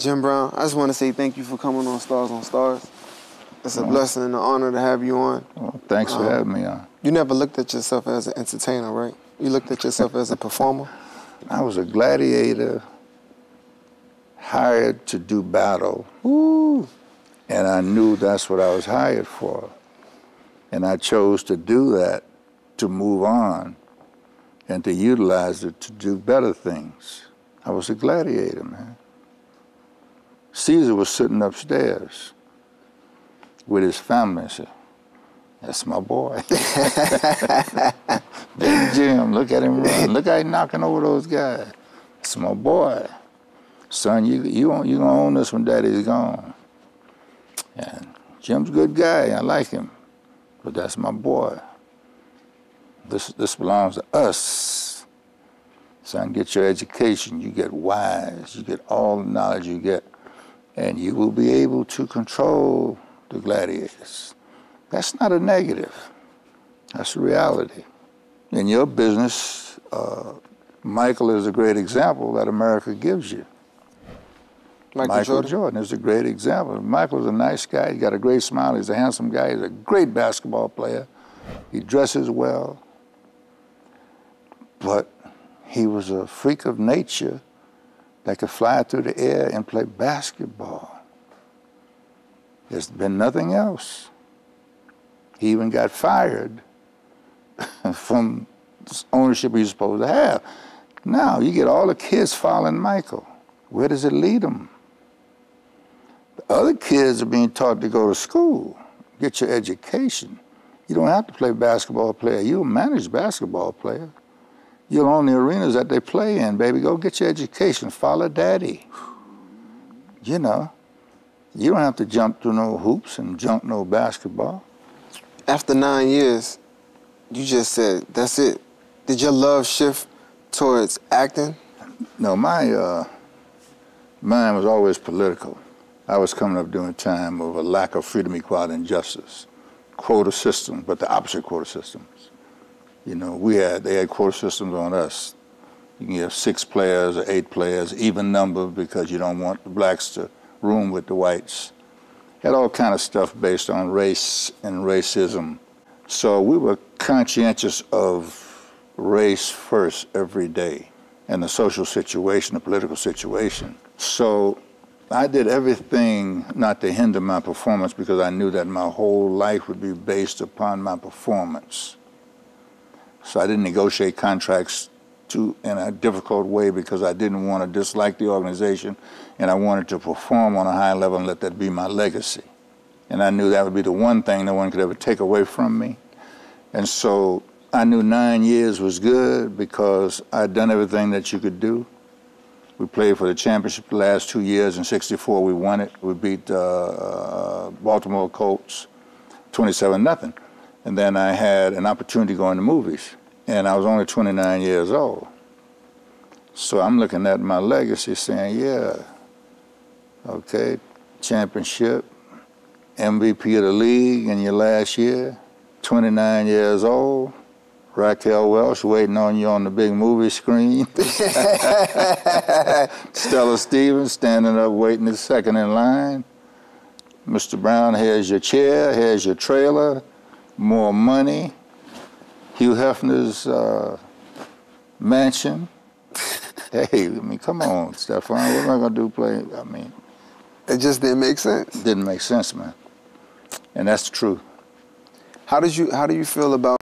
Jim Brown, I just want to say thank you for coming on Stars on Stars. It's a blessing and an honor to have you on. Well, thanks for having me on. You never looked at yourself as an entertainer, right? You looked at yourself as a performer? I was a gladiator hired to do battle. Ooh. And I knew that's what I was hired for. And I chose to do that, to move on, and to utilize it to do better things. I was a gladiator, man. Caesar was sitting upstairs with his family and said, "That's my boy." Big Jim, look at him run. Look how he's knocking over those guys. That's my boy. Son, you gonna own this when Daddy's gone. And Jim's a good guy. I like him. But that's my boy. This belongs to us. Son, get your education. You get wise. You get all the knowledge you get. And you will be able to control the gladiators. That's not a negative. That's a reality. In your business, Michael is a great example that America gives you. Michael Jordan is a great example. Michael's a nice guy. He's got a great smile. He's a handsome guy. He's a great basketball player. He dresses well. But he was a freak of nature that could fly through the air and play basketball. There's been nothing else. He even got fired from this ownership he's supposed to have. Now, you get all the kids following Michael. Where does it lead them? The other kids are being taught to go to school, get your education. You don't have to play basketball player. You'll manage basketball player. You'll own the arenas that they play in, baby. Go get your education. Follow daddy. You know, you don't have to jump through no hoops and jump no basketball. After 9 years, you just said, that's it. Did your love shift towards acting? No, mine was always political. I was coming up during a time of a lack of freedom, equality, and justice. Quota system, but the opposite quota systems. You know, they had quota systems on us. You can have 6 players or 8 players, even number, because you don't want the blacks to room with the whites. Had all kind of stuff based on race and racism. So we were conscientious of race first every day, and the social situation, the political situation. So I did everything not to hinder my performance because I knew that my whole life would be based upon my performance. So I didn't negotiate contracts in a difficult way because I didn't want to dislike the organization, and I wanted to perform on a high level and let that be my legacy. And I knew that would be the one thing no one could ever take away from me. And so I knew 9 years was good because I'd done everything that you could do. We played for the championship the last 2 years. In '64, we won it. We beat Baltimore Colts 27-0. And then I had an opportunity to go in the movies. And I was only 29 years old. So I'm looking at my legacy saying, yeah, okay, championship, MVP of the league in your last year, 29 years old, Raquel Welch waiting on you on the big movie screen. Stella Stevens standing up waiting the second in line. Mr. Brown, here's your chair, here's your trailer, more money. Hugh Hefner's mansion. Hey, I mean, come on, Stefan, what am I gonna do playing? I mean, it just didn't make sense. It didn't make sense, man. And that's the truth. How do you feel about